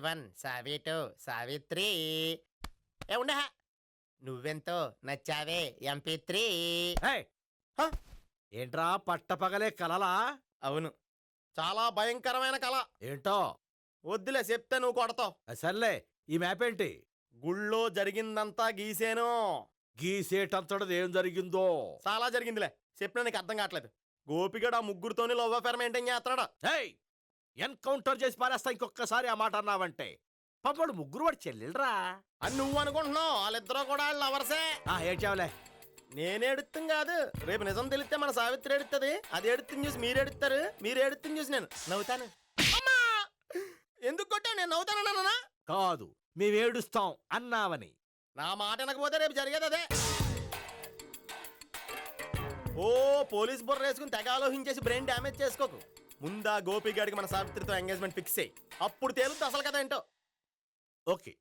సావి 1 సావి 2 సావిత్రి ఏ ఉండ నువ్వెంతో నచ్చావే MP3. ఏంట్రా పట్టపగలే కలలా? అవును, చాలా భయంకరమైన కళ. ఏంటో వద్దులే, చెప్తే నువ్వు కొడతావు. సర్లే, ఈ మ్యాప్ ఏంటి? గుళ్ళో జరిగిందంతా గీసేను. గీసేటంతటది ఏం జరిగిందో? చాలా జరిగిందిలే, చెప్పినా నీకు అర్థం కావట్లేదు. గోపిగడు ఆ ముగ్గురుతోని లవ్ అఫేర్ మెయింటైన్ చేస్తాడా. ఎన్కౌంటర్ చేసి పారేస్తా ఇంకొకసారి ఆ మాట అన్నావంటే. పాపడు ముగ్గురు వాడు చెల్లెలరా అని నువ్వు అనుకుంటున్నావు. వాళ్ళిద్దరూ కూడా లవర్సే. ఏడ్చావులే. నేనే ఎడుతుంది కాదు, రేపు నిజం తెలిస్తే మన సావిత్రి ఎడుతుంది. అది ఎడుతుంది చూసి మీరు ఎడుతారు, మీరు ఎడుతుంది చూసి నేను నవ్వుతాను. ఎందుకు కొట్టావు? నేను నవ్వుతానన్నా కాదు, మేమేడుస్తాం అన్నావని. నా మాట వినకపోతే రేపు జరిగేది అదే. ఓ పోలీస్ బుర్ర వేసుకుని తెగ ఆలోచించేసి బ్రెయిన్ డ్యామేజ్ చేసుకోకు. ముందా గోపిగాడికి మన సావిత్రితో ఎంగేజ్మెంట్ ఫిక్స్ అయ్యి అప్పుడు తేలుతుంది అసలు కదా ఏంటో. ఓకే,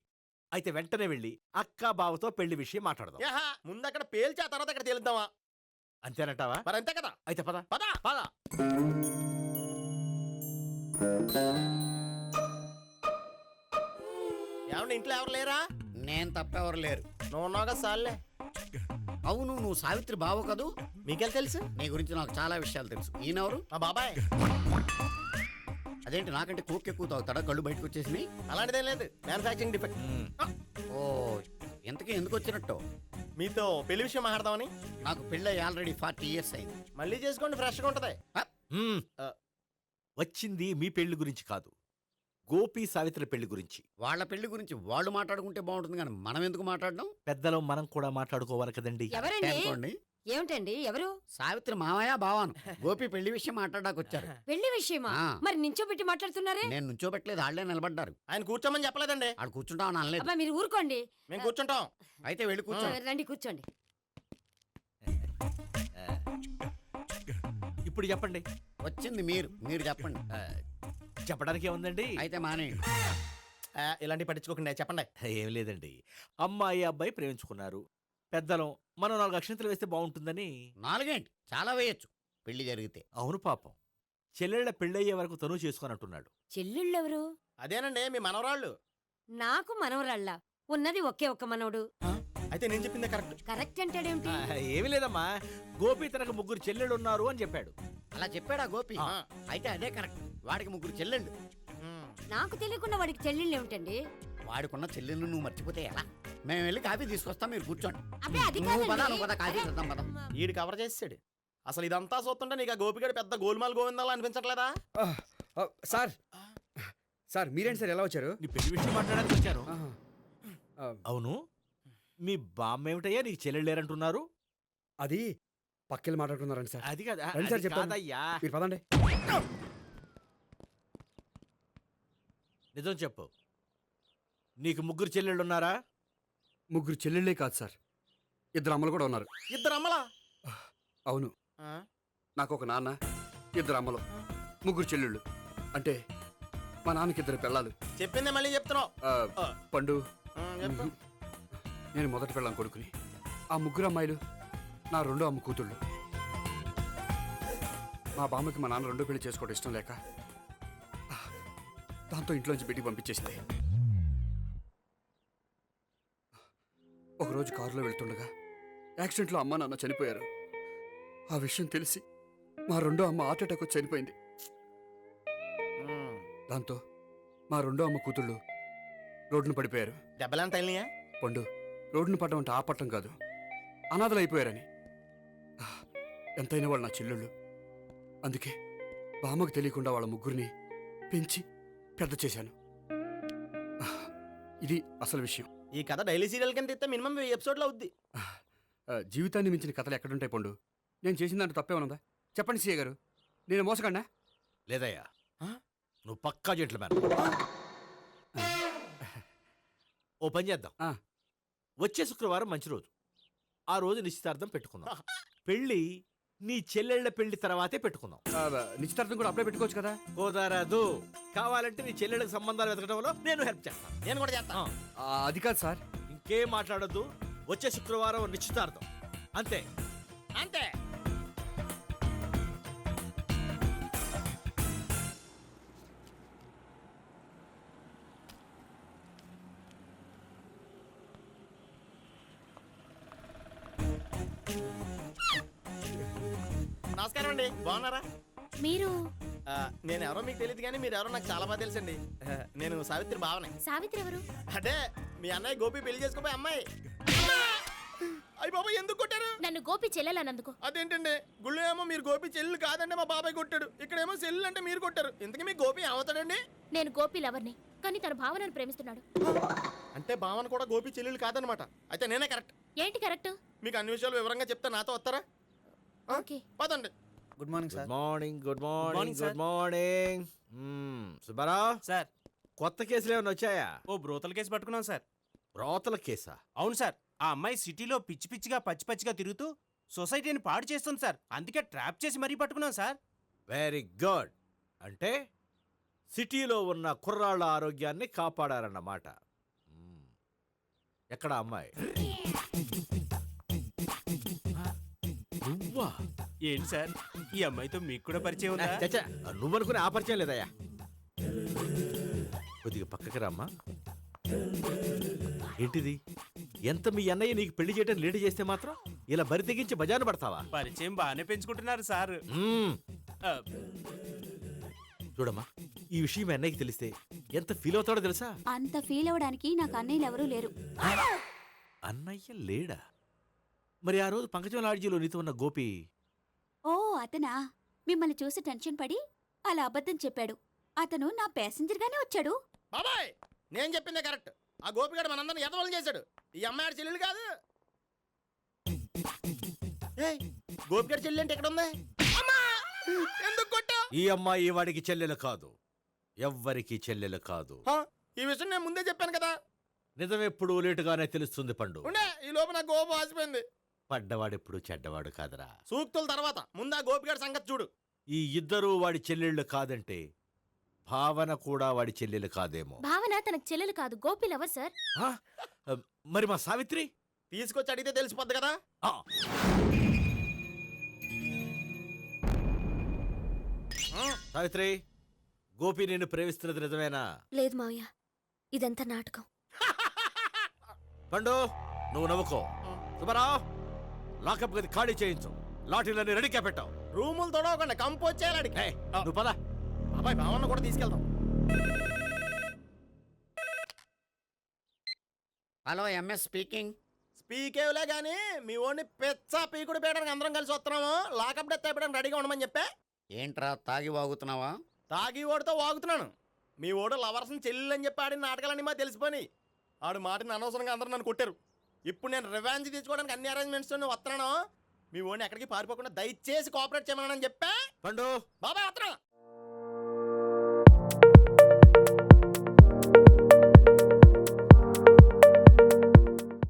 అయితే వెంటనే వెళ్ళి అక్క బావతో పెళ్లి విషయం మాట్లాడదాం. ముందు అక్కడ పేల్చా, తర్వాత అక్కడ తేలుద్దామా? అంతేనంటావా? మరి అంతే కదా. అయితే పద పద పద. ఏమండి, ఇంట్లో ఎవరు లేరా? నేను తప్పెవరు లేరు. నువ్వు ఉన్నావు కదా సార్లే. అవును, నువ్వు సావిత్రి బావ కదూ? మీకెళ్ళి తెలుసు? నీ గురించి నాకు చాలా విషయాలు తెలుసు. ఈయనెవరు? మా బాబాయ్. అదేంటి, నాకంటే కోక్ ఎక్కువ తాగుతాడా? కళ్ళు బయటకు వచ్చేసినాయి. అలాంటిదేం లేదు, మ్యానుఫాక్చరింగ్ డిఫెక్ట్. ఓ, ఎంతకీ ఎందుకు వచ్చినట్టు? మీతో పెళ్లి విషయం మాట్లాడదామని. నాకు పెళ్ళి ఆల్రెడీ 40 years అయింది. మళ్ళీ చేసుకోండి, ఫ్రెష్గా ఉంటది. వచ్చింది మీ పెళ్లి గురించి కాదు, గోపి సావిత్రి పెళ్లి గురించి. వాళ్ళ పెళ్లి గురించి వాళ్ళు మాట్లాడుకుంటే బాగుంటుంది, కానీ మనం ఎందుకు మాట్లాడడం? పెద్దలో మనం కూడా మాట్లాడుకోవాలి కదండి. అనుకోండి. ఏమిటండి ఎవరు? సావిత్రి మామయ్య బావాను. గోపి పెళ్లి విషయం మాట్లాడడానికి వచ్చారు. పెళ్లి విషయమా? మరి నించోబెట్టి మాట్లాడుతున్నారే? నేను నుంచోబెట్టలేదు, వాళ్ళే నిలబడ్డారు. ఆయన కూర్చోమని చెప్పలేదండి. వాళ్ళు కూర్చుంటామని అనలేదు. అబ్బా మీరు ఊరుకోండి. మేము కూర్చుంటాం. అయితే వెళ్ళి కూర్చోండి. రండి కూర్చోండి. ఇప్పుడు చెప్పండి. వచ్చింది మీరు చెప్పండి. చెప్పడానికి ఏముందండి? అయితే మానేయండి. ఇలాంటి పట్టించుకోకుండా చెప్పండి. ఏం లేదండి, అమ్మాయి అబ్బాయి ప్రేమించుకున్నారు. పెద్దలం మనం 4 అక్షంతలు వేస్తే బాగుంటుందని. 4 ఏంటి, చాలా వేయచ్చు పెళ్లి జరిగితే. అవును పాపం, చెల్లెళ్ళ పెళ్ళయ్యే వరకు తను చేసుకున్నట్టున్నాడు. చెల్లెళ్ళెవరు? అదేనండి మీ మనవరాళ్ళు. నాకు మనవరాళ్ళ ఉన్నది ఒకే ఒక్క మనవడు. అయితే నేను చెప్పిందే కరెక్ట్. కరెక్ట్ అంటాడేమిటి? ఏమి లేదమ్మా, గోపి తనకు 3 చెల్లెళ్ళు ఉన్నారు అని చెప్పాడు. అలా చెప్పాడా గోపి? అయితే అదే కరెక్ట్. వాడికి 3 చెల్లెళ్ళు. నాకు తెలియకుండా వాడికి చెల్లెళ్ళు ఏమిటండి? వాడికున్న చెల్లెళ్ళు నువ్వు మర్చిపోతే ఎలా? మేము వెళ్ళి కాఫీ తీసుకొస్తాం, మీరు కూర్చోండి. కాఫీ చేద్దాం పద. ఈడు కవర్ చేసాడు. అసలు ఇదంతా చూస్తుంటే నీకు ఆ గోపిగడు పెద్ద గోల్మాల్ గోవిందాలు అనిపించట్లేదా? సార్ మీరేంటి సార్ ఎలా వచ్చారు? నీ పెళ్లి విషయం మాట్లాడడానికి వచ్చాను. అవును, మీ బామ్మ ఏమిటయ్యా నీకు చెల్లెళ్ళు లేరంటున్నారు? అది పక్కెళ్ళి మాట్లాడుకున్నారండి సార్. అది కదా సార్ చెప్తాను, మీరు పదండి. నిజం చెప్పు, నీకు 3 చెల్లెళ్ళు ఉన్నారా? 3 చెల్లెళ్ళే కాదు సార్, 2 అమ్మలు కూడా ఉన్నారు. 2 అమ్మలా? అవును, నాకు ఒక నాన్న, 2 అమ్మలు, 3 చెల్లెళ్ళు. అంటే మా నాన్నకి 2 పిల్లలు. చెప్పిందే మళ్ళీ చెప్తున్నావు. పండు, నేను మొదటి పిల్లం కొడుకుని. ఆ 3 అమ్మాయిలు నా 2వ అమ్మ కూతుళ్ళు. మా బామ్మకి మా నాన్న 2 పెళ్లి చేసుకోవడం ఇష్టం లేక దాంతో ఇంట్లోంచి బయటికి పంపించేసింది. ఒకరోజు కారులో వెళ్తుండగా యాక్సిడెంట్లో అమ్మ నాన్న చనిపోయారు. ఆ విషయం తెలిసి మా 2వ అమ్మ హార్ట్ అటాక్ వచ్చి చనిపోయింది. దాంతో మా 2వ అమ్మ కూతుళ్ళు రోడ్డును పడిపోయారు. దెబ్బలంత అయినాయా? పండు, రోడ్డును పడ్డం అంటే ఆపట్టం కాదు, అనాథలు అయిపోయారని. ఎంతైనా వాళ్ళు నా చెల్లెళ్ళు. అందుకే బామ్మకు తెలియకుండా వాళ్ళ 3 పెంచి పెద్ద చేశాను. ఇది అసలు విషయం. ఈ కథ డైలీ సీరియల్ కింద ఇస్తే మినిమం 10 ఎపిసోడ్లు అవుద్ది. జీవితాన్ని మించిన కథలు ఎక్కడుంటాయి పండు? నేను చేసిన దాంట్లో తప్పేమనుందా? చెప్పండి సీఏ గారు, నేను మోసగండా? లేదయ్యా, నువ్వు పక్కా జెంట్లమన్. ఓ పని చేద్దాం, వచ్చే శుక్రవారం మంచి రోజు, ఆ రోజు నిశ్చితార్థం పెట్టుకుందాం. పెళ్ళి నీ చెల్లెళ్ల పెళ్లి తర్వాతే పెట్టుకుందాం. నిశ్చితార్థం కూడా అప్పుడే పెట్టుకోవచ్చు కదా? కుదరదు, కావాలంటే నీ చెల్లెళ్ళకి సంబంధాలు వెతకడంలో నేను హెల్ప్ చేస్తాను. నేను కూడా చేస్తాను. అది కాదు సార్. ఇంకేం మాట్లాడొద్దు, వచ్చే శుక్రవారం నిశ్చితార్థం, అంతే అంతే. నమస్కారం అండి, బాగున్నారా? మీరు నేను ఎవరో మీకు తెలియదు కానీ మీరు ఎవరో నాకు చాలా బాగా తెలుసండి. నేను సావిత్రి భావనే. సావిత్రి ఎవరు? అంటే మీ అన్నయ్య గోపి పెళ్లి చేసుకోపోయి అమ్మాయి. అయ్యి బాబాయ్ ఎందుకు కొట్టారు? నన్ను గోపి చెల్లెలన్నందుకు. అదేంటండి, గుళ్ళు ఏమో మీరు గోపి చెల్లు కాదంటే మా బాబాయ్ కొట్టాడు, ఇక్కడేమో చెల్లు అంటే మీరు కొట్టారు. ఇంతకీ మీ గోపి ఏమవుతాడండి? నేను గోపి లవర్ని, కానీ తన భావనను ప్రేమిస్తున్నాడు. అంటే భావన కూడా గోపి చెల్లెలు కాదనమాట. అయితే నేనే కరెక్ట్. ఏంటి కరెక్ట్? మీకు అన్ని విషయాలు వివరంగా చెప్తే నాతో వస్తారా? ఓకే. పదండి. Good morning sir. Good morning morning, sir. Good morning. Subbarao, sir కొత్త కేసులు ఏమైనా వచ్చాయా? ఓ బ్రోతల కేసు పట్టుకున్నాం సార్. రోతల కేసా? అవును సార్, ఆ అమ్మాయి సిటీలో పిచ్చి పిచ్చిగా పచ్చి పచ్చిగా తిరుగుతూ సొసైటీని పాడు చేస్తుంది సార్. అందుకే ట్రాప్ చేసి మరీ పట్టుకున్నాం సార్. Very good. అంటే సిటీలో ఉన్న కుర్రాళ్ళ ఆరోగ్యాన్ని కాపాడారన్నమాట. మ్మ్. ఎక్కడ అమ్మాయి? నువ్వా? ఏంటి సార్, ఈ అమ్మాయితో మీకు కూడా పరిచయం ఉందా? చచ్చా, నువ్వనుకునే ఆ పరిచయం లేదయ్యా. కొద్దిగా పక్కకి రామ్మా. ఏంటిది? ఎంత మీ అన్నయ్య నీకు పెళ్లి చేయడం లేట్ చేస్తే మాత్రం ఇలా బరి తెగించి బజారు పడతావా? పరిచయం బాగానే పెంచుకుంటున్నారు సార్. మ్మ్. ఆ, చూడమ్మా, ఈ విషయం మీ అన్నయ్యకి తెలిస్తే ఎంత ఫీల్ అవుతాడో తెలుసా? అంత ఫీల్ అవ్వడానికి నాకు అన్నయ్యలు ఎవరూ లేరు. అన్నయ్య లేడా? మరి ఆ రోజు పంకజం లాడ్జీలో నీతో ఉన్న గోపి? ఓ అతనా? మిమ్మల్ని చూసి టెన్షన్ పడి అలా అబద్ధం చెప్పాడు. అతను నా ప్యాసింజర్ గానే వచ్చాడు. బాబాయ్ నేను చెప్పిందే కరెక్ట్. ఆ గోపిగాడు మనందరిని ఎదవలు చేశాడు. ఈ అమ్మాయి చెల్లెలు కాదు. ఏయ్, గోపిగాడి చెల్లి అంటే ఎక్కడ ఉంది? అమ్మా! ఎందుకు కొట్టావ్? ఈ అమ్మాయి వాడికి చెల్లెలు కాదు, ఎవ్వరికి చెల్లెలు కాదు. హా, ఈ విషయం నేను ముందే చెప్పాను కదా. నిజమెప్పుడు లేటుగానే తెలుస్తుంది పండు. ఉండే, ఈ లోపు నా గోపు ఆసిపోయింది. పడ్డవాడెప్పుడు చెడ్డవాడు కాదురా. సూక్తుల తర్వాత ముందు ఆ గోపిగాడి సంగతి చూడు. ఈ ఇద్దరూ వాడి చెల్లెళ్ళు కాదంటే భావన కూడా వాడి చెల్లెలు కాదేమో. భావన తనకు చెల్లెలు కాదు, గోపి లవర్ సార్. ఆ? మరి మా సావిత్రి? తీసుకొచ్చి అడిగితే తెలిసిపోద్ది కదా. ఆ. సావిత్రి, గోపి నిన్ను ప్రేమిస్తున్నది నిజమేనా? లేదు మావయ్య, ఇదంతా నాటకం. పండు, నువ్వు నవ్వుకో. సుబ్బారావు, లాకప్ గది ఖాళీ చేయించు. లాఠీలన్నీ రెడీగా పెట్టావు. రూములు తొడవకుండా కంపోజ్ చేయాలి అడిగి. ఏయ్, నువ్వు పద. అబ్బాయి భావన కూడా తీసుకెళ్దాం. Hello, MS speaking. స్పీకేవ్లే గానీ మీ ఓడిని పెచ్చ పీకుడు పేయడానికి అందరం కలిసి వస్తున్నాము. లాకప్ డెత్ అయిపోయడానికి రెడీగా ఉండమని చెప్పే. ఏంట్రా తాగి వాగుతున్నావా? తాగి ఓడితో వాగుతున్నాను. మీ ఓడు లవర్స్ని చెల్లెలు అని చెప్పి ఆడిన నాటకాలన్నీ మా తెలిసిపోయి ఆడు మాటని అనవసరంగా అందరూ నన్ను కొట్టారు. ఇప్పుడు నేను రివెంజ్ తీసుకోవడానికి అన్ని అరేంజ్మెంట్స్ వస్తున్నాను. మీ ఓడిని ఎక్కడికి పారిపోకుండా దయచేసి కోఆపరేట్ చేయమని చెప్పా. పండు, బాబాయ్ వస్తున్నా.